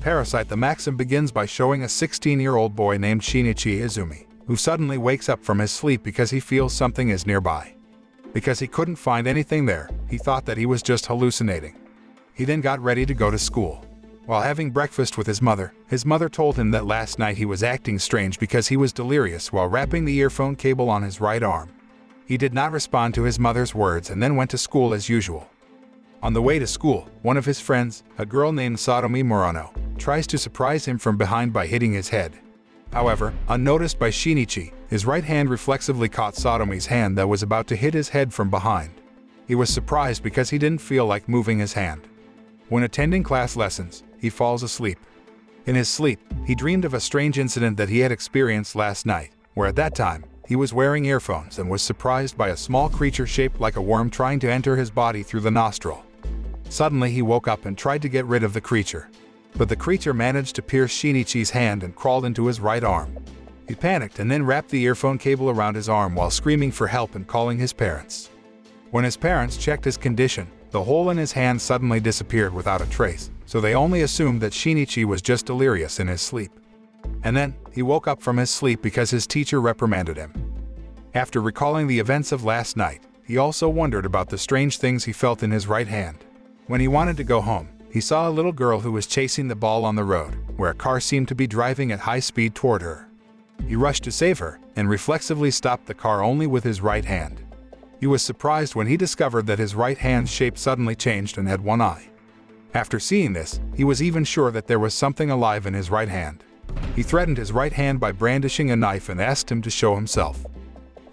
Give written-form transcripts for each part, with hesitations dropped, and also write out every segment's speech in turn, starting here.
Parasite, the maxim begins by showing a 16-year-old boy named Shinichi Izumi, who suddenly wakes up from his sleep because he feels something is nearby. Because he couldn't find anything there, he thought that he was just hallucinating. He then got ready to go to school. While having breakfast with his mother told him that last night he was acting strange because he was delirious while wrapping the earphone cable on his right arm. He did not respond to his mother's words and then went to school as usual. On the way to school, one of his friends, a girl named Satomi Murano, tries to surprise him from behind by hitting his head. However, unnoticed by Shinichi, his right hand reflexively caught Satomi's hand that was about to hit his head from behind. He was surprised because he didn't feel like moving his hand. When attending class lessons, he falls asleep. In his sleep, he dreamed of a strange incident that he had experienced last night, where at that time, he was wearing earphones and was surprised by a small creature shaped like a worm trying to enter his body through the nostril. Suddenly he woke up and tried to get rid of the creature. But the creature managed to pierce Shinichi's hand and crawled into his right arm. He panicked and then wrapped the earphone cable around his arm while screaming for help and calling his parents. When his parents checked his condition, the hole in his hand suddenly disappeared without a trace, so they only assumed that Shinichi was just delirious in his sleep. And then, he woke up from his sleep because his teacher reprimanded him. After recalling the events of last night, he also wondered about the strange things he felt in his right hand. When he wanted to go home, he saw a little girl who was chasing the ball on the road, where a car seemed to be driving at high speed toward her. He rushed to save her, and reflexively stopped the car only with his right hand. He was surprised when he discovered that his right hand's shape suddenly changed and had one eye. After seeing this, he was even sure that there was something alive in his right hand. He threatened his right hand by brandishing a knife and asked him to show himself.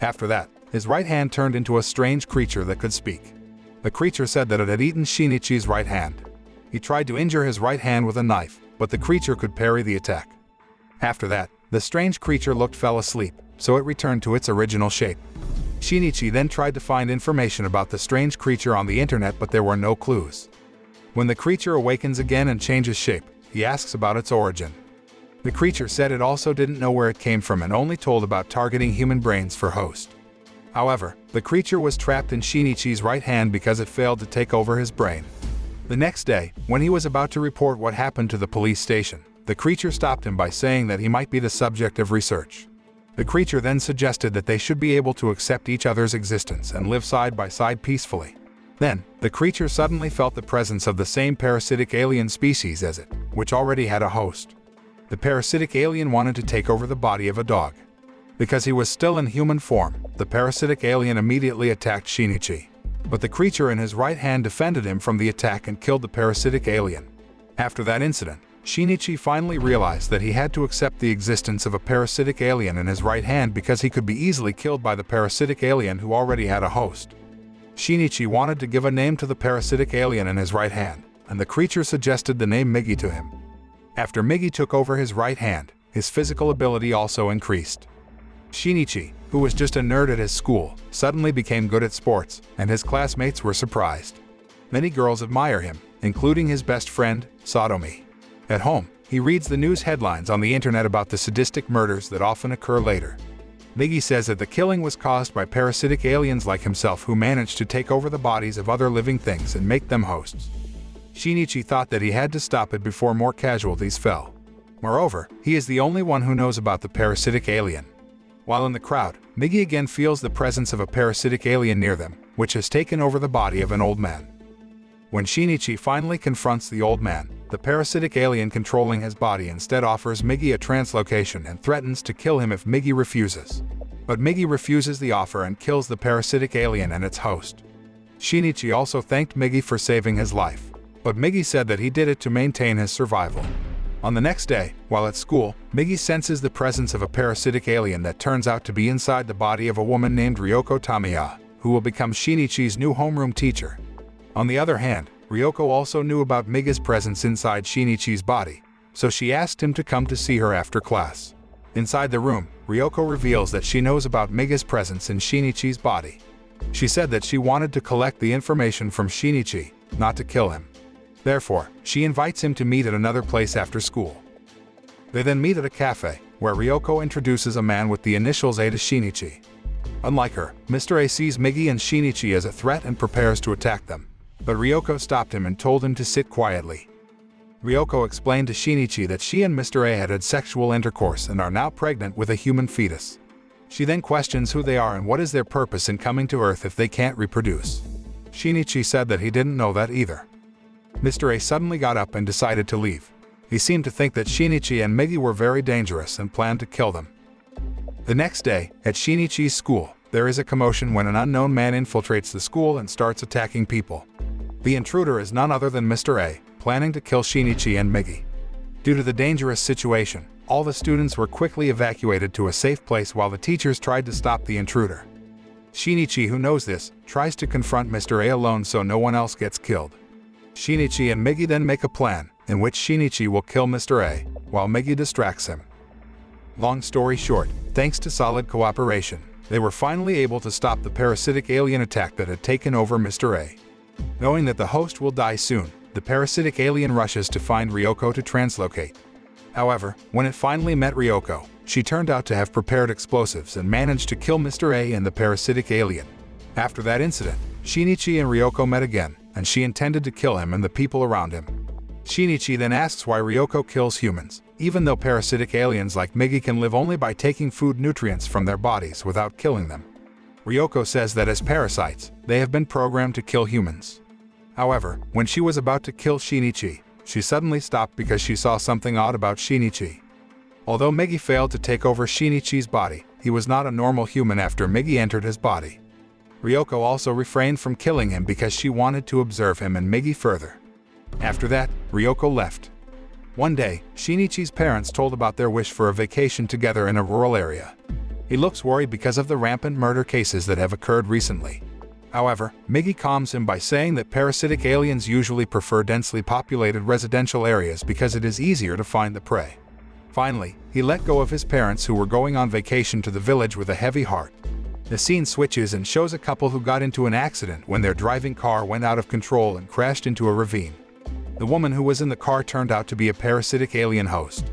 After that, his right hand turned into a strange creature that could speak. The creature said that it had eaten Shinichi's right hand. He tried to injure his right hand with a knife, but the creature could parry the attack. After that, the strange creature fell asleep, so it returned to its original shape. Shinichi then tried to find information about the strange creature on the internet, but there were no clues. When the creature awakens again and changes shape, he asks about its origin. The creature said it also didn't know where it came from and only told about targeting human brains for host. However, the creature was trapped in Shinichi's right hand because it failed to take over his brain. The next day, when he was about to report what happened to the police station, the creature stopped him by saying that he might be the subject of research. The creature then suggested that they should be able to accept each other's existence and live side by side peacefully. Then, the creature suddenly felt the presence of the same parasitic alien species as it, which already had a host. The parasitic alien wanted to take over the body of a dog. Because he was still in human form, the parasitic alien immediately attacked Shinichi. But the creature in his right hand defended him from the attack and killed the parasitic alien. After that incident, Shinichi finally realized that he had to accept the existence of a parasitic alien in his right hand because he could be easily killed by the parasitic alien who already had a host. Shinichi wanted to give a name to the parasitic alien in his right hand, and the creature suggested the name Miggy to him. After Miggy took over his right hand, his physical ability also increased. Shinichi, who was just a nerd at his school, suddenly became good at sports, and his classmates were surprised. Many girls admire him, including his best friend, Satomi. At home, he reads the news headlines on the internet about the sadistic murders that often occur later. Miggy says that the killing was caused by parasitic aliens like himself who managed to take over the bodies of other living things and make them hosts. Shinichi thought that he had to stop it before more casualties fell. Moreover, he is the only one who knows about the parasitic alien. While in the crowd, Miggy again feels the presence of a parasitic alien near them, which has taken over the body of an old man. When Shinichi finally confronts the old man, the parasitic alien controlling his body instead offers Miggy a translocation and threatens to kill him if Miggy refuses. But Miggy refuses the offer and kills the parasitic alien and its host. Shinichi also thanked Miggy for saving his life, but Miggy said that he did it to maintain his survival. On the next day, while at school, Miggy senses the presence of a parasitic alien that turns out to be inside the body of a woman named Ryoko Tamiya, who will become Shinichi's new homeroom teacher. On the other hand, Ryoko also knew about Miggy's presence inside Shinichi's body, so she asked him to come to see her after class. Inside the room, Ryoko reveals that she knows about Miggy's presence in Shinichi's body. She said that she wanted to collect the information from Shinichi, not to kill him. Therefore, she invites him to meet at another place after school. They then meet at a cafe, where Ryoko introduces a man with the initials A to Shinichi. Unlike her, Mr. A sees Miggy and Shinichi as a threat and prepares to attack them. But Ryoko stopped him and told him to sit quietly. Ryoko explained to Shinichi that she and Mr. A had sexual intercourse and are now pregnant with a human fetus. She then questions who they are and what is their purpose in coming to Earth if they can't reproduce. Shinichi said that he didn't know that either. Mr. A suddenly got up and decided to leave. He seemed to think that Shinichi and Miggy were very dangerous and planned to kill them. The next day, at Shinichi's school, there is a commotion when an unknown man infiltrates the school and starts attacking people. The intruder is none other than Mr. A, planning to kill Shinichi and Miggy. Due to the dangerous situation, all the students were quickly evacuated to a safe place while the teachers tried to stop the intruder. Shinichi, who knows this, tries to confront Mr. A alone so no one else gets killed. Shinichi and Miggy then make a plan, in which Shinichi will kill Mr. A, while Miggy distracts him. Long story short, thanks to solid cooperation, they were finally able to stop the parasitic alien attack that had taken over Mr. A. Knowing that the host will die soon, the parasitic alien rushes to find Ryoko to translocate. However, when it finally met Ryoko, she turned out to have prepared explosives and managed to kill Mr. A and the parasitic alien. After that incident, Shinichi and Ryoko met again, and she intended to kill him and the people around him. Shinichi then asks why Ryoko kills humans, even though parasitic aliens like Miggy can live only by taking food nutrients from their bodies without killing them. Ryoko says that as parasites, they have been programmed to kill humans. However, when she was about to kill Shinichi, she suddenly stopped because she saw something odd about Shinichi. Although Miggy failed to take over Shinichi's body, he was not a normal human after Miggy entered his body. Ryoko also refrained from killing him because she wanted to observe him and Miggy further. After that, Ryoko left. One day, Shinichi's parents told about their wish for a vacation together in a rural area. He looks worried because of the rampant murder cases that have occurred recently. However, Miggy calms him by saying that parasitic aliens usually prefer densely populated residential areas because it is easier to find the prey. Finally, he let go of his parents who were going on vacation to the village with a heavy heart. The scene switches and shows a couple who got into an accident when their driving car went out of control and crashed into a ravine. The woman who was in the car turned out to be a parasitic alien host.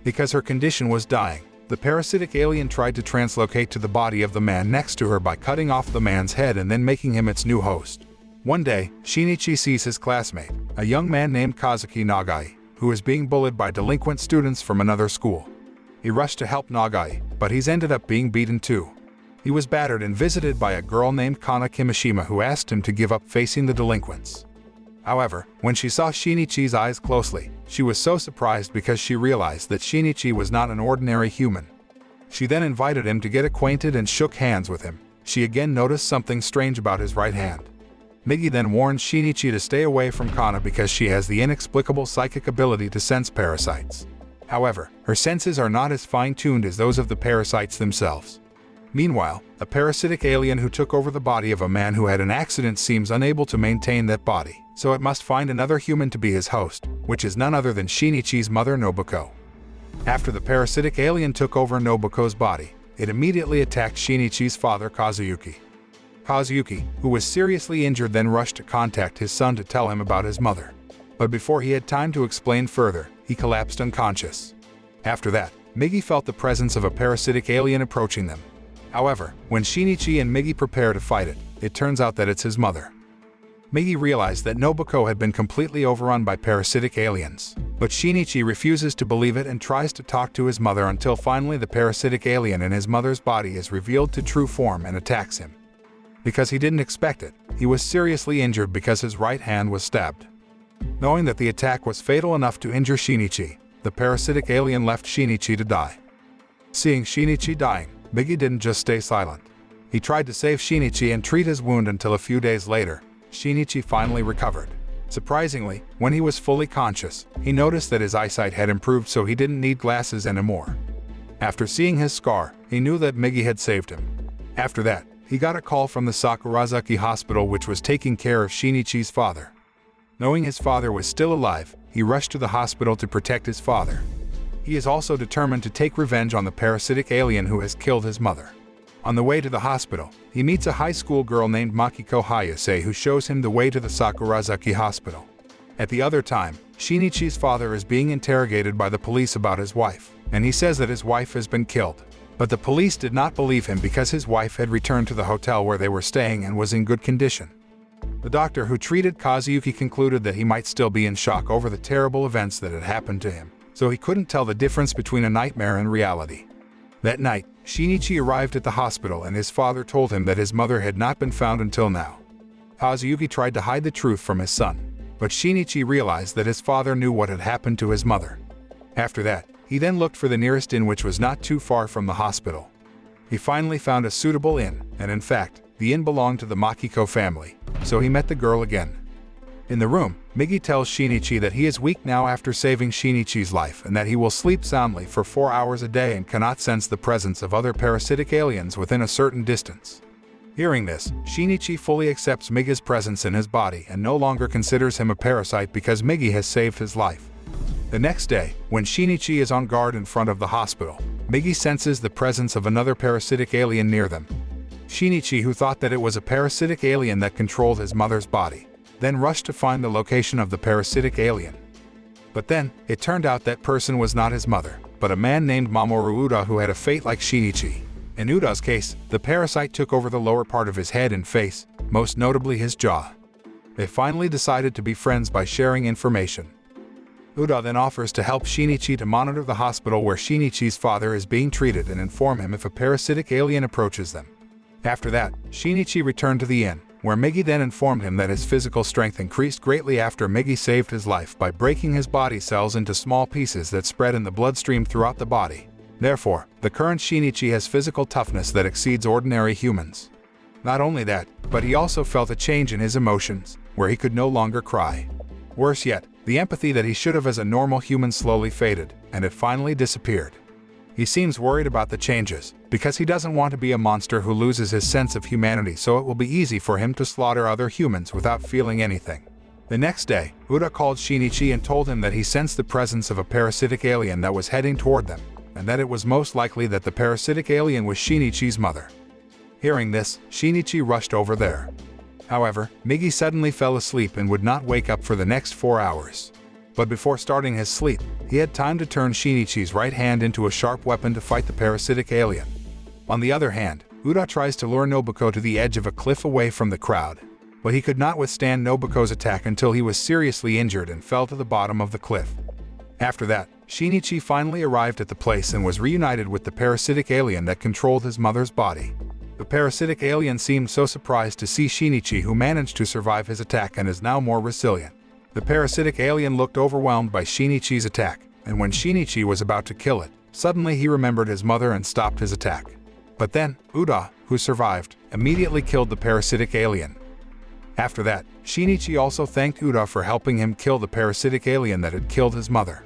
Because her condition was dying, the parasitic alien tried to translocate to the body of the man next to her by cutting off the man's head and then making him its new host. One day, Shinichi sees his classmate, a young man named Kazuki Nagai, who is being bullied by delinquent students from another school. He rushed to help Nagai, but he's ended up being beaten too. He was battered and visited by a girl named Kana Kimishima who asked him to give up facing the delinquents. However, when she saw Shinichi's eyes closely, she was so surprised because she realized that Shinichi was not an ordinary human. She then invited him to get acquainted and shook hands with him. She again noticed something strange about his right hand. Miggy then warned Shinichi to stay away from Kana because she has the inexplicable psychic ability to sense parasites. However, her senses are not as fine-tuned as those of the parasites themselves. Meanwhile, a parasitic alien who took over the body of a man who had an accident seems unable to maintain that body, so it must find another human to be his host, which is none other than Shinichi's mother Nobuko. After the parasitic alien took over Nobuko's body, it immediately attacked Shinichi's father Kazuyuki. Kazuyuki, who was seriously injured, then rushed to contact his son to tell him about his mother. But before he had time to explain further, he collapsed unconscious. After that, Miggy felt the presence of a parasitic alien approaching them. However, when Shinichi and Miggy prepare to fight it, it turns out that it's his mother. Miggy realized that Nobuko had been completely overrun by parasitic aliens, but Shinichi refuses to believe it and tries to talk to his mother until finally the parasitic alien in his mother's body is revealed to true form and attacks him. Because he didn't expect it, he was seriously injured because his right hand was stabbed. Knowing that the attack was fatal enough to injure Shinichi, the parasitic alien left Shinichi to die. Seeing Shinichi dying, Miggy didn't just stay silent. He tried to save Shinichi and treat his wound until a few days later, Shinichi finally recovered. Surprisingly, when he was fully conscious, he noticed that his eyesight had improved so he didn't need glasses anymore. After seeing his scar, he knew that Miggy had saved him. After that, he got a call from the Sakurazaki hospital which was taking care of Shinichi's father. Knowing his father was still alive, he rushed to the hospital to protect his father. He is also determined to take revenge on the parasitic alien who has killed his mother. On the way to the hospital, he meets a high school girl named Makiko Hayase who shows him the way to the Sakurazaki hospital. At the other time, Shinichi's father is being interrogated by the police about his wife, and he says that his wife has been killed. But the police did not believe him because his wife had returned to the hotel where they were staying and was in good condition. The doctor who treated Kazuyuki concluded that he might still be in shock over the terrible events that had happened to him, so he couldn't tell the difference between a nightmare and reality. That night, Shinichi arrived at the hospital and his father told him that his mother had not been found until now. Kazuyuki tried to hide the truth from his son, but Shinichi realized that his father knew what had happened to his mother. After that, he then looked for the nearest inn, which was not too far from the hospital. He finally found a suitable inn, and in fact, the inn belonged to the Makiko family, so he met the girl again. In the room, Miggy tells Shinichi that he is weak now after saving Shinichi's life and that he will sleep soundly for 4 hours a day and cannot sense the presence of other parasitic aliens within a certain distance. Hearing this, Shinichi fully accepts Miggy's presence in his body and no longer considers him a parasite because Miggy has saved his life. The next day, when Shinichi is on guard in front of the hospital, Miggy senses the presence of another parasitic alien near them. Shinichi, who thought that it was a parasitic alien that controlled his mother's body, then rushed to find the location of the parasitic alien. But then, it turned out that person was not his mother, but a man named Mamoru Uda who had a fate like Shinichi. In Uda's case, the parasite took over the lower part of his head and face, most notably his jaw. They finally decided to be friends by sharing information. Uda then offers to help Shinichi to monitor the hospital where Shinichi's father is being treated and inform him if a parasitic alien approaches them. After that, Shinichi returned to the inn, where Miggy then informed him that his physical strength increased greatly after Miggy saved his life by breaking his body cells into small pieces that spread in the bloodstream throughout the body. Therefore, the current Shinichi has physical toughness that exceeds ordinary humans. Not only that, but he also felt a change in his emotions, where he could no longer cry. Worse yet, the empathy that he should have as a normal human slowly faded, and it finally disappeared. He seems worried about the changes, because he doesn't want to be a monster who loses his sense of humanity, so it will be easy for him to slaughter other humans without feeling anything. The next day, Uda called Shinichi and told him that he sensed the presence of a parasitic alien that was heading toward them, and that it was most likely that the parasitic alien was Shinichi's mother. Hearing this, Shinichi rushed over there. However, Miggy suddenly fell asleep and would not wake up for the next 4 hours. But before starting his sleep, he had time to turn Shinichi's right hand into a sharp weapon to fight the parasitic alien. On the other hand, Uda tries to lure Nobuko to the edge of a cliff away from the crowd, but he could not withstand Nobuko's attack until he was seriously injured and fell to the bottom of the cliff. After that, Shinichi finally arrived at the place and was reunited with the parasitic alien that controlled his mother's body. The parasitic alien seemed so surprised to see Shinichi, who managed to survive his attack and is now more resilient. The parasitic alien looked overwhelmed by Shinichi's attack, and when Shinichi was about to kill it, suddenly he remembered his mother and stopped his attack. But then, Uda, who survived, immediately killed the parasitic alien. After that, Shinichi also thanked Uda for helping him kill the parasitic alien that had killed his mother.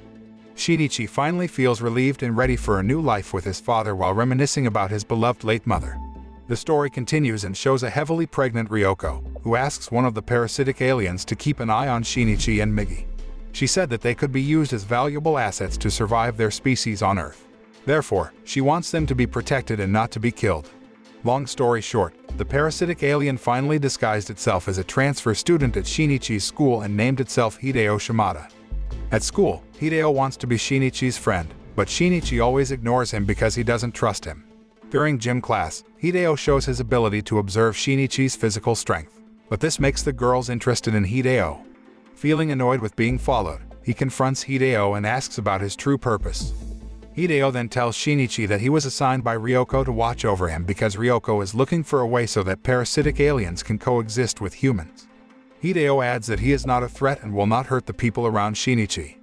Shinichi finally feels relieved and ready for a new life with his father while reminiscing about his beloved late mother. The story continues and shows a heavily pregnant Ryoko, who asks one of the parasitic aliens to keep an eye on Shinichi and Miggy. She said that they could be used as valuable assets to survive their species on Earth. Therefore, she wants them to be protected and not to be killed. Long story short, the parasitic alien finally disguised itself as a transfer student at Shinichi's school and named itself Hideo Shimada. At school, Hideo wants to be Shinichi's friend, but Shinichi always ignores him because he doesn't trust him. During gym class, Hideo shows his ability to observe Shinichi's physical strength, but this makes the girls interested in Hideo. Feeling annoyed with being followed, he confronts Hideo and asks about his true purpose. Hideo then tells Shinichi that he was assigned by Ryoko to watch over him because Ryoko is looking for a way so that parasitic aliens can coexist with humans. Hideo adds that he is not a threat and will not hurt the people around Shinichi.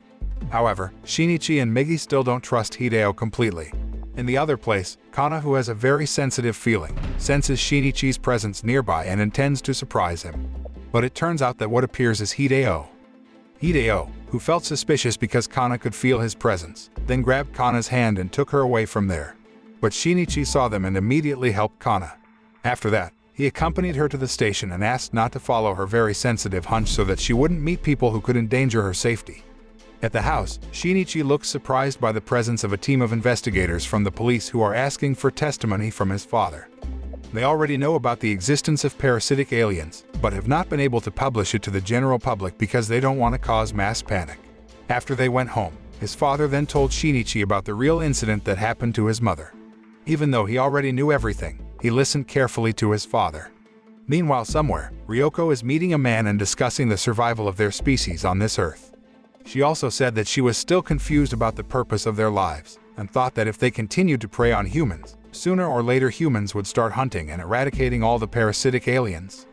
However, Shinichi and Miggy still don't trust Hideo completely. In the other place, Kana, who has a very sensitive feeling, senses Shinichi's presence nearby and intends to surprise him. But it turns out that what appears is Hideo. Hideo, who felt suspicious because Kana could feel his presence, then grabbed Kana's hand and took her away from there. But Shinichi saw them and immediately helped Kana. After that, he accompanied her to the station and asked not to follow her very sensitive hunch so that she wouldn't meet people who could endanger her safety. At the house, Shinichi looks surprised by the presence of a team of investigators from the police who are asking for testimony from his father. They already know about the existence of parasitic aliens, but have not been able to publish it to the general public because they don't want to cause mass panic. After they went home, his father then told Shinichi about the real incident that happened to his mother. Even though he already knew everything, he listened carefully to his father. Meanwhile somewhere, Ryoko is meeting a man and discussing the survival of their species on this earth. She also said that she was still confused about the purpose of their lives, and thought that if they continued to prey on humans, sooner or later humans would start hunting and eradicating all the parasitic aliens.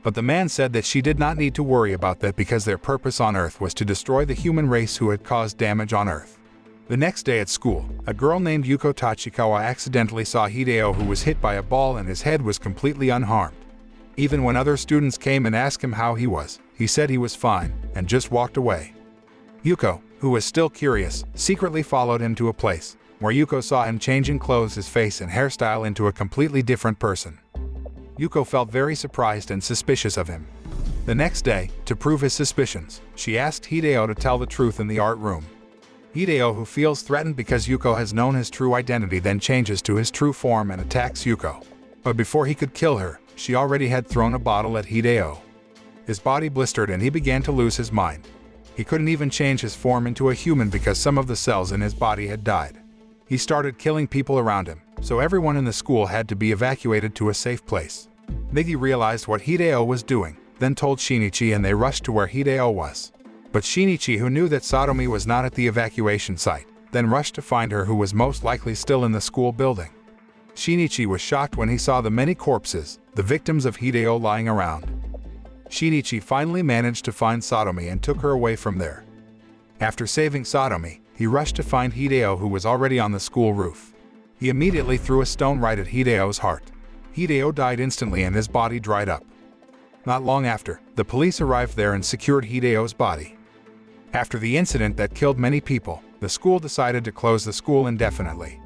But the man said that she did not need to worry about that because their purpose on Earth was to destroy the human race who had caused damage on Earth. The next day at school, a girl named Yuko Tachikawa accidentally saw Hideo, who was hit by a ball and his head was completely unharmed. Even when other students came and asked him how he was, he said he was fine and just walked away. Yuko, who was still curious, secretly followed him to a place where Yuko saw him changing clothes, his face and hairstyle into a completely different person. Yuko felt very surprised and suspicious of him. The next day, to prove his suspicions, she asked Hideo to tell the truth in the art room. Hideo, who feels threatened because Yuko has known his true identity, then changes to his true form and attacks Yuko. But before he could kill her, she already had thrown a bottle at Hideo. His body blistered and he began to lose his mind. He couldn't even change his form into a human because some of the cells in his body had died. He started killing people around him, so everyone in the school had to be evacuated to a safe place. Miggy realized what Hideo was doing, then told Shinichi, and they rushed to where Hideo was. But Shinichi, who knew that Satomi was not at the evacuation site, then rushed to find her, who was most likely still in the school building. Shinichi was shocked when he saw the many corpses, the victims of Hideo, lying around. Shinichi finally managed to find Satomi and took her away from there. After saving Satomi, he rushed to find Hideo, who was already on the school roof. He immediately threw a stone right at Hideo's heart. Hideo died instantly and his body dried up. Not long after, the police arrived there and secured Hideo's body. After the incident that killed many people, the school decided to close the school indefinitely.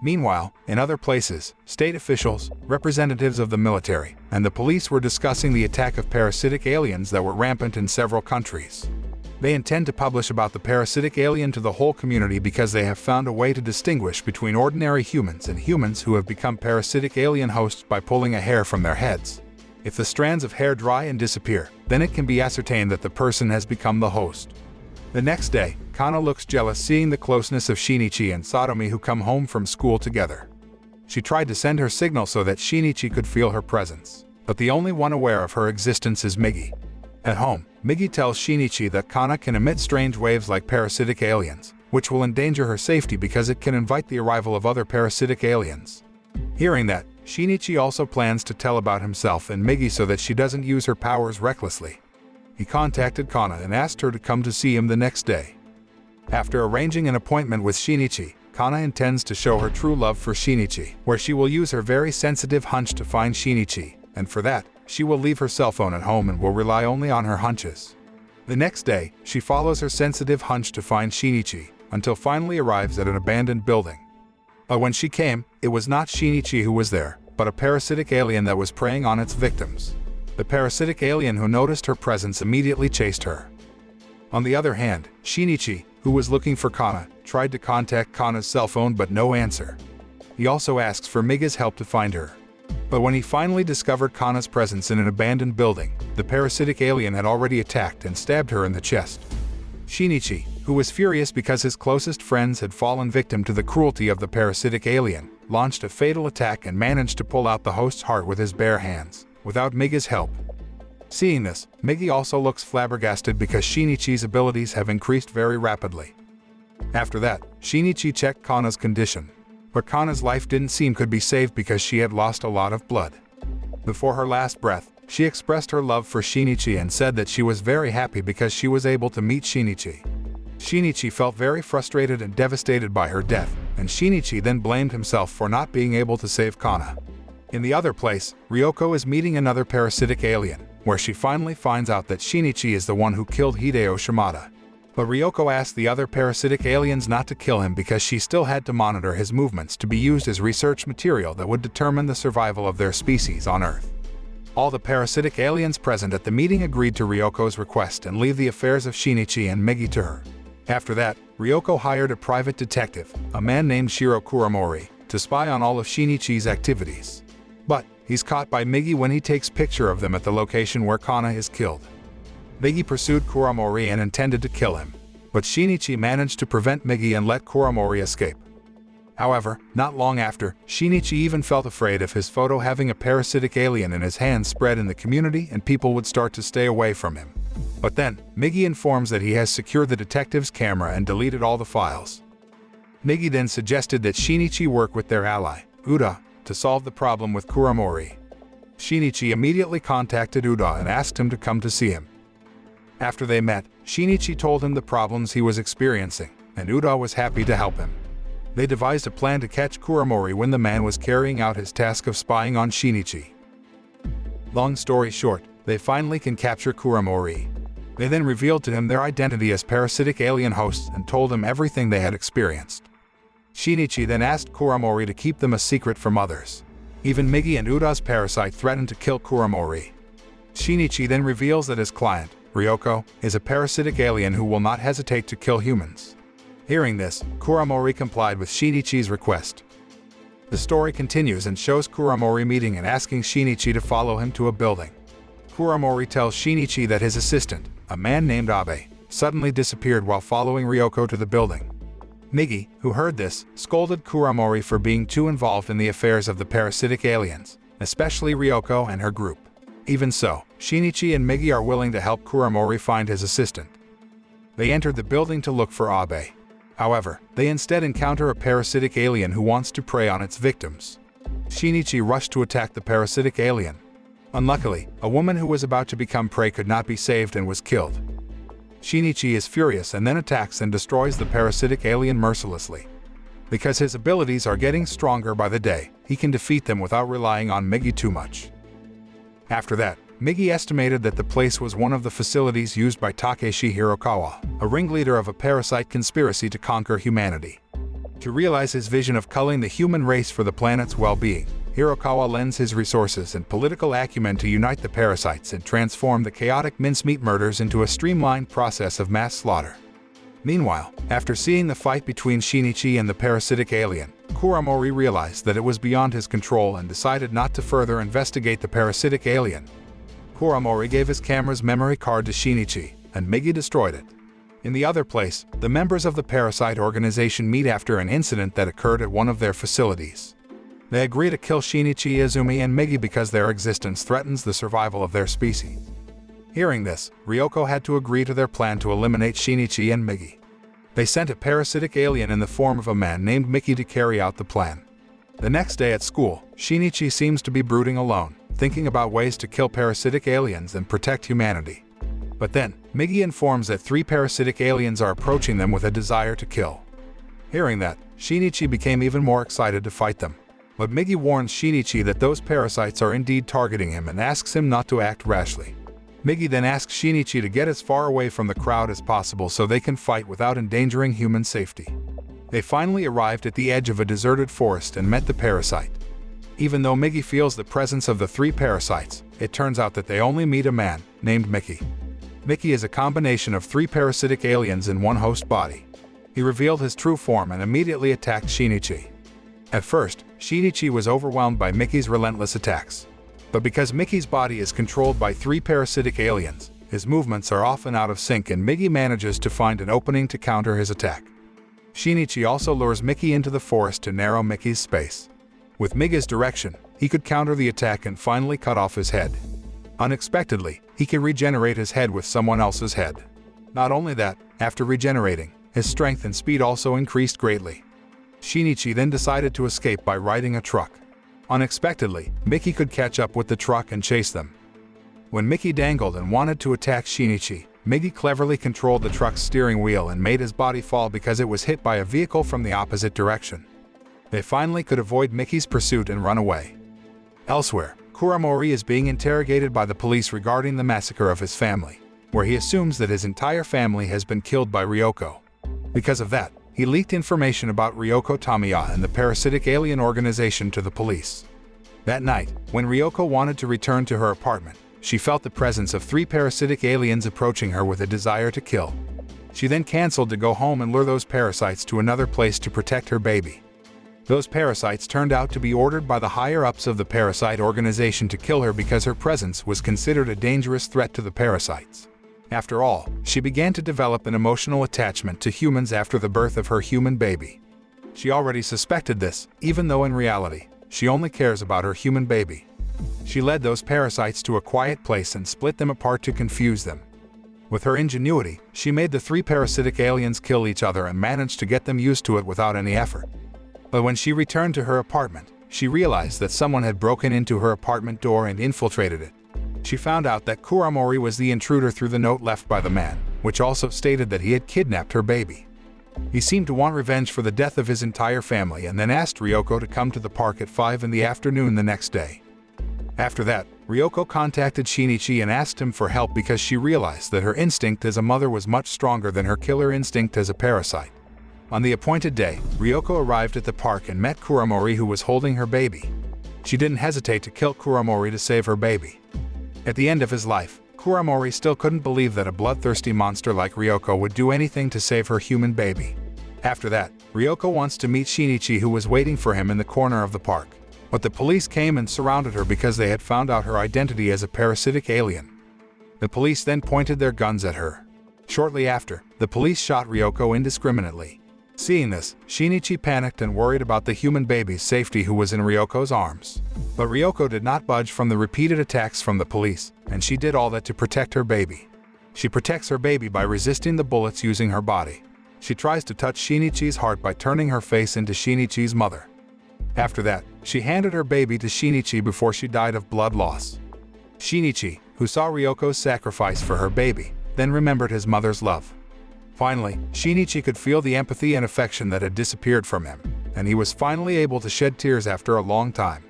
Meanwhile, in other places, state officials, representatives of the military, and the police were discussing the attack of parasitic aliens that were rampant in several countries. They intend to publish about the parasitic alien to the whole community because they have found a way to distinguish between ordinary humans and humans who have become parasitic alien hosts by pulling a hair from their heads. If the strands of hair dry and disappear, then it can be ascertained that the person has become the host. The next day, Kana looks jealous seeing the closeness of Shinichi and Satomi, who come home from school together. She tried to send her signal so that Shinichi could feel her presence, but the only one aware of her existence is Miggy. At home, Miggy tells Shinichi that Kana can emit strange waves like parasitic aliens, which will endanger her safety because it can invite the arrival of other parasitic aliens. Hearing that, Shinichi also plans to tell about himself and Miggy so that she doesn't use her powers recklessly. He contacted Kana and asked her to come to see him the next day. After arranging an appointment with Shinichi, Kana intends to show her true love for Shinichi, where she will use her very sensitive hunch to find Shinichi, and for that, she will leave her cell phone at home and will rely only on her hunches. The next day, she follows her sensitive hunch to find Shinichi, until finally arrives at an abandoned building. But when she came, it was not Shinichi who was there, but a parasitic alien that was preying on its victims. The parasitic alien who noticed her presence immediately chased her. On the other hand, Shinichi, who was looking for Kana, tried to contact Kana's cell phone but no answer. He also asks for Miggy's help to find her. But when he finally discovered Kana's presence in an abandoned building, the parasitic alien had already attacked and stabbed her in the chest. Shinichi, who was furious because his closest friends had fallen victim to the cruelty of the parasitic alien, launched a fatal attack and managed to pull out the host's heart with his bare hands, without Miggy's help. Seeing this, Miggy also looks flabbergasted because Shinichi's abilities have increased very rapidly. After that, Shinichi checked Kana's condition. But Kana's life didn't seem could be saved because she had lost a lot of blood. Before her last breath, she expressed her love for Shinichi and said that she was very happy because she was able to meet Shinichi. Shinichi felt very frustrated and devastated by her death, and Shinichi then blamed himself for not being able to save Kana. In the other place, Ryoko is meeting another parasitic alien, where she finally finds out that Shinichi is the one who killed Hideo Shimada. But Ryoko asked the other parasitic aliens not to kill him because she still had to monitor his movements to be used as research material that would determine the survival of their species on Earth. All the parasitic aliens present at the meeting agreed to Ryoko's request and leave the affairs of Shinichi and Miggy to her. After that, Ryoko hired a private detective, a man named Shiro Kuramori, to spy on all of Shinichi's activities. But he's caught by Miggy when he takes picture of them at the location where Kana is killed. Miggy pursued Kuramori and intended to kill him, but Shinichi managed to prevent Miggy and let Kuramori escape. However, not long after, Shinichi even felt afraid of his photo having a parasitic alien in his hand spread in the community and people would start to stay away from him. But then, Miggy informs that he has secured the detective's camera and deleted all the files. Miggy then suggested that Shinichi work with their ally, Uda, to solve the problem with Kuramori. Shinichi immediately contacted Uda and asked him to come to see him. After they met, Shinichi told him the problems he was experiencing, and Uda was happy to help him. They devised a plan to catch Kuramori when the man was carrying out his task of spying on Shinichi. Long story short, they finally can capture Kuramori. They then revealed to him their identity as parasitic alien hosts and told him everything they had experienced. Shinichi then asked Kuramori to keep them a secret from others. Even Miggy and Uda's parasite threatened to kill Kuramori. Shinichi then reveals that his client, Ryoko, is a parasitic alien who will not hesitate to kill humans. Hearing this, Kuramori complied with Shinichi's request. The story continues and shows Kuramori meeting and asking Shinichi to follow him to a building. Kuramori tells Shinichi that his assistant, a man named Abe, suddenly disappeared while following Ryoko to the building. Miggy, who heard this, scolded Kuramori for being too involved in the affairs of the parasitic aliens, especially Ryoko and her group. Even so, Shinichi and Miggy are willing to help Kuramori find his assistant. They entered the building to look for Abe. However, they instead encounter a parasitic alien who wants to prey on its victims. Shinichi rushed to attack the parasitic alien. Unluckily, a woman who was about to become prey could not be saved and was killed. Shinichi is furious and then attacks and destroys the parasitic alien mercilessly. Because his abilities are getting stronger by the day, he can defeat them without relying on Miggy too much. After that, Miggy estimated that the place was one of the facilities used by Takeshi Hirokawa, a ringleader of a parasite conspiracy to conquer humanity. To realize his vision of culling the human race for the planet's well-being, Hirokawa lends his resources and political acumen to unite the parasites and transform the chaotic mincemeat murders into a streamlined process of mass slaughter. Meanwhile, after seeing the fight between Shinichi and the parasitic alien, Kuramori realized that it was beyond his control and decided not to further investigate the parasitic alien. Kuramori gave his camera's memory card to Shinichi, and Miggy destroyed it. In the other place, the members of the parasite organization meet after an incident that occurred at one of their facilities. They agree to kill Shinichi, Izumi, and Miggy because their existence threatens the survival of their species. Hearing this, Ryoko had to agree to their plan to eliminate Shinichi and Miggy. They sent a parasitic alien in the form of a man named Miggy to carry out the plan. The next day at school, Shinichi seems to be brooding alone, thinking about ways to kill parasitic aliens and protect humanity. But then, Miggy informs that 3 parasitic aliens are approaching them with a desire to kill. Hearing that, Shinichi became even more excited to fight them. But Miggy warns Shinichi that those parasites are indeed targeting him and asks him not to act rashly. Miggy then asks Shinichi to get as far away from the crowd as possible so they can fight without endangering human safety. They finally arrived at the edge of a deserted forest and met the parasite. Even though Miggy feels the presence of the 3 parasites, it turns out that they only meet a man, named Mickey. Mickey is a combination of 3 parasitic aliens in one host body. He revealed his true form and immediately attacked Shinichi. At first, Shinichi was overwhelmed by Mickey's relentless attacks. But because Mickey's body is controlled by 3 parasitic aliens, his movements are often out of sync and Miggy manages to find an opening to counter his attack. Shinichi also lures Mickey into the forest to narrow Mickey's space. With Miggy's direction, he could counter the attack and finally cut off his head. Unexpectedly, he can regenerate his head with someone else's head. Not only that, after regenerating, his strength and speed also increased greatly. Shinichi then decided to escape by riding a truck. Unexpectedly, Mickey could catch up with the truck and chase them. When Mickey dangled and wanted to attack Shinichi, Miggy cleverly controlled the truck's steering wheel and made his body fall because it was hit by a vehicle from the opposite direction. They finally could avoid Mickey's pursuit and run away. Elsewhere, Kuramori is being interrogated by the police regarding the massacre of his family, where he assumes that his entire family has been killed by Ryoko. Because of that, he leaked information about Ryoko Tamiya and the parasitic alien organization to the police. That night, when Ryoko wanted to return to her apartment, she felt the presence of 3 parasitic aliens approaching her with a desire to kill. She then canceled to go home and lure those parasites to another place to protect her baby. Those parasites turned out to be ordered by the higher-ups of the parasite organization to kill her because her presence was considered a dangerous threat to the parasites. After all, she began to develop an emotional attachment to humans after the birth of her human baby. She already suspected this, even though in reality, she only cares about her human baby. She led those parasites to a quiet place and split them apart to confuse them. With her ingenuity, she made the 3 parasitic aliens kill each other and managed to get them used to it without any effort. But when she returned to her apartment, she realized that someone had broken into her apartment door and infiltrated it. She found out that Kuramori was the intruder through the note left by the man, which also stated that he had kidnapped her baby. He seemed to want revenge for the death of his entire family and then asked Ryoko to come to the park at 5 in the afternoon the next day. After that, Ryoko contacted Shinichi and asked him for help because she realized that her instinct as a mother was much stronger than her killer instinct as a parasite. On the appointed day, Ryoko arrived at the park and met Kuramori, who was holding her baby. She didn't hesitate to kill Kuramori to save her baby. At the end of his life, Kuramori still couldn't believe that a bloodthirsty monster like Ryoko would do anything to save her human baby. After that, Ryoko wants to meet Shinichi, who was waiting for him in the corner of the park. But the police came and surrounded her because they had found out her identity as a parasitic alien. The police then pointed their guns at her. Shortly after, the police shot Ryoko indiscriminately. Seeing this, Shinichi panicked and worried about the human baby's safety, who was in Ryoko's arms. But Ryoko did not budge from the repeated attacks from the police, and she did all that to protect her baby. She protects her baby by resisting the bullets using her body. She tries to touch Shinichi's heart by turning her face into Shinichi's mother. After that, she handed her baby to Shinichi before she died of blood loss. Shinichi, who saw Ryoko's sacrifice for her baby, then remembered his mother's love. Finally, Shinichi could feel the empathy and affection that had disappeared from him, and he was finally able to shed tears after a long time.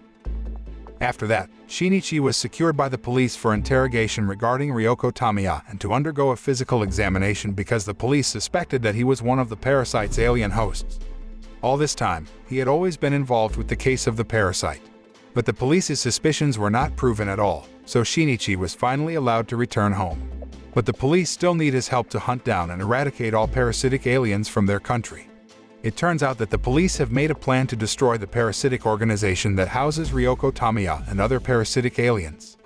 After that, Shinichi was secured by the police for interrogation regarding Ryoko Tamiya and to undergo a physical examination because the police suspected that he was one of the parasite's alien hosts. All this time, he had always been involved with the case of the parasite. But the police's suspicions were not proven at all, so Shinichi was finally allowed to return home. But the police still need his help to hunt down and eradicate all parasitic aliens from their country. It turns out that the police have made a plan to destroy the parasitic organization that houses Ryoko Tamiya and other parasitic aliens.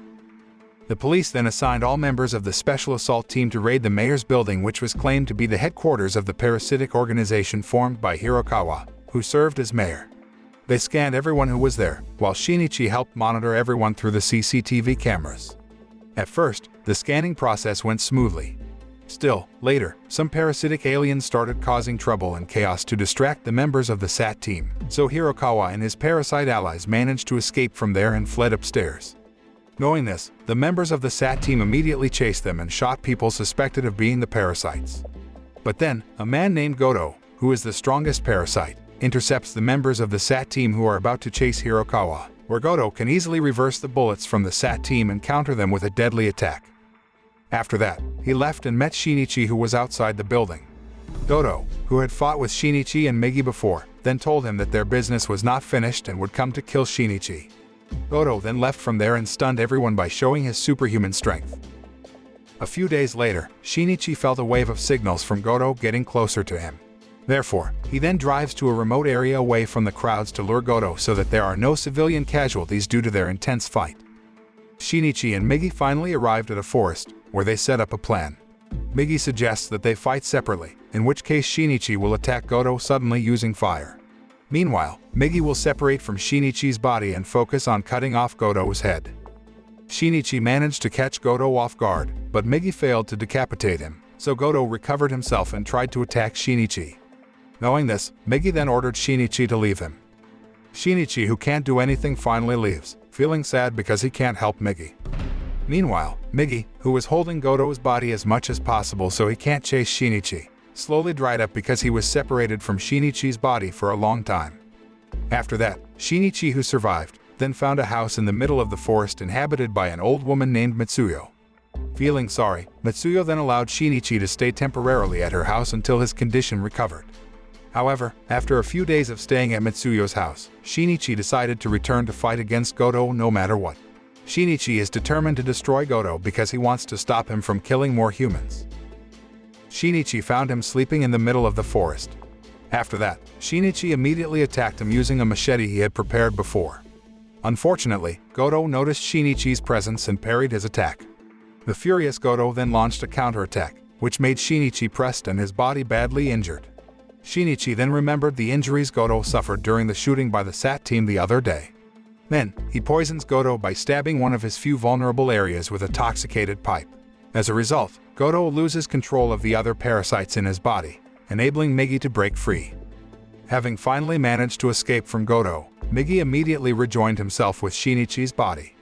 The police then assigned all members of the special assault team to raid the mayor's building, which was claimed to be the headquarters of the parasitic organization formed by Hirokawa, who served as mayor. They scanned everyone who was there, while Shinichi helped monitor everyone through the CCTV cameras. At first, the scanning process went smoothly. Still, later, some parasitic aliens started causing trouble and chaos to distract the members of the SAT team, so Hirokawa and his parasite allies managed to escape from there and fled upstairs. Knowing this, the members of the SAT team immediately chased them and shot people suspected of being the parasites. But then, a man named Goto, who is the strongest parasite, intercepts the members of the SAT team who are about to chase Hirokawa, where Goto can easily reverse the bullets from the SAT team and counter them with a deadly attack. After that, he left and met Shinichi, who was outside the building. Goto, who had fought with Shinichi and Miggy before, then told him that their business was not finished and would come to kill Shinichi. Goto then left from there and stunned everyone by showing his superhuman strength. A few days later, Shinichi felt a wave of signals from Goto getting closer to him. Therefore, he then drives to a remote area away from the crowds to lure Goto so that there are no civilian casualties due to their intense fight. Shinichi and Miggy finally arrived at a forest, where they set up a plan. Miggy suggests that they fight separately, in which case Shinichi will attack Goto suddenly using fire. Meanwhile, Miggy will separate from Shinichi's body and focus on cutting off Goto's head. Shinichi managed to catch Goto off guard, but Miggy failed to decapitate him, so Goto recovered himself and tried to attack Shinichi. Knowing this, Miggy then ordered Shinichi to leave him. Shinichi, who can't do anything, finally leaves, feeling sad because he can't help Miggy. Meanwhile, Miggy, who was holding Goto's body as much as possible so he can't chase Shinichi, slowly dried up because he was separated from Shinichi's body for a long time. After that, Shinichi, who survived, then found a house in the middle of the forest inhabited by an old woman named Mitsuyo. Feeling sorry, Mitsuyo then allowed Shinichi to stay temporarily at her house until his condition recovered. However, after a few days of staying at Mitsuyo's house, Shinichi decided to return to fight against Goto no matter what. Shinichi is determined to destroy Goto because he wants to stop him from killing more humans. Shinichi found him sleeping in the middle of the forest. After that, Shinichi immediately attacked him using a machete he had prepared before. Unfortunately, Goto noticed Shinichi's presence and parried his attack. The furious Goto then launched a counterattack, which made Shinichi pressed and his body badly injured. Shinichi then remembered the injuries Goto suffered during the shooting by the SAT team the other day. Then, he poisons Goto by stabbing one of his few vulnerable areas with a toxicated pipe. As a result, Goto loses control of the other parasites in his body, enabling Miggy to break free. Having finally managed to escape from Goto, Miggy immediately rejoined himself with Shinichi's body.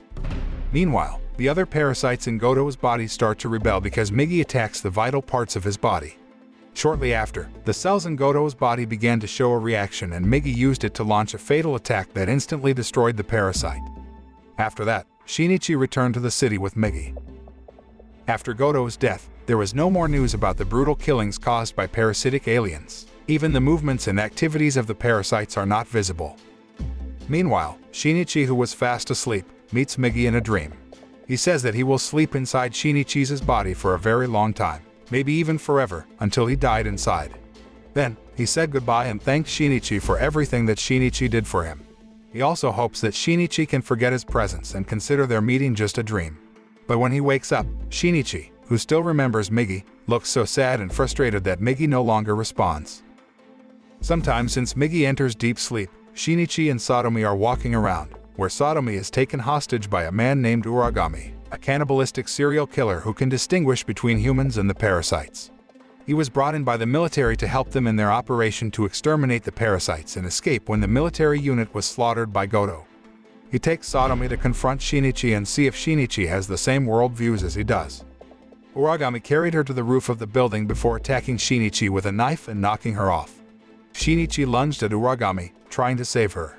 Meanwhile, the other parasites in Goto's body start to rebel because Miggy attacks the vital parts of his body. Shortly after, the cells in Goto's body began to show a reaction and Miggy used it to launch a fatal attack that instantly destroyed the parasite. After that, Shinichi returned to the city with Miggy. After Goto's death, there was no more news about the brutal killings caused by parasitic aliens. Even the movements and activities of the parasites are not visible. Meanwhile, Shinichi, who was fast asleep, meets Miggy in a dream. He says that he will sleep inside Shinichi's body for a very long time, maybe even forever, until he died inside. Then, he said goodbye and thanked Shinichi for everything that Shinichi did for him. He also hopes that Shinichi can forget his presence and consider their meeting just a dream. But when he wakes up, Shinichi, who still remembers Miggy, looks so sad and frustrated that Miggy no longer responds. Sometime since Miggy enters deep sleep, Shinichi and Satomi are walking around, where Satomi is taken hostage by a man named Uragami, a cannibalistic serial killer who can distinguish between humans and the parasites. He was brought in by the military to help them in their operation to exterminate the parasites and escape when the military unit was slaughtered by Goto. He takes Satomi to confront Shinichi and see if Shinichi has the same worldviews as he does. Uragami carried her to the roof of the building before attacking Shinichi with a knife and knocking her off. Shinichi lunged at Uragami, trying to save her.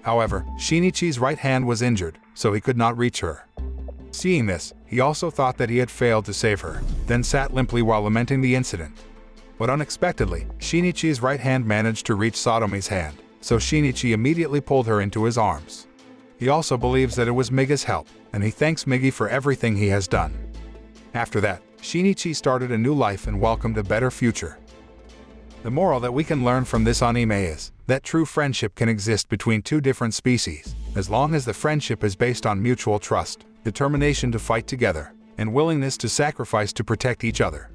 However, Shinichi's right hand was injured, so he could not reach her. Seeing this, he also thought that he had failed to save her, then sat limply while lamenting the incident. But unexpectedly, Shinichi's right hand managed to reach Satomi's hand, so Shinichi immediately pulled her into his arms. He also believes that it was Miggy's help, and he thanks Miggy for everything he has done. After that, Shinichi started a new life and welcomed a better future. The moral that we can learn from this anime is that true friendship can exist between two different species, as long as the friendship is based on mutual trust, determination to fight together, and willingness to sacrifice to protect each other.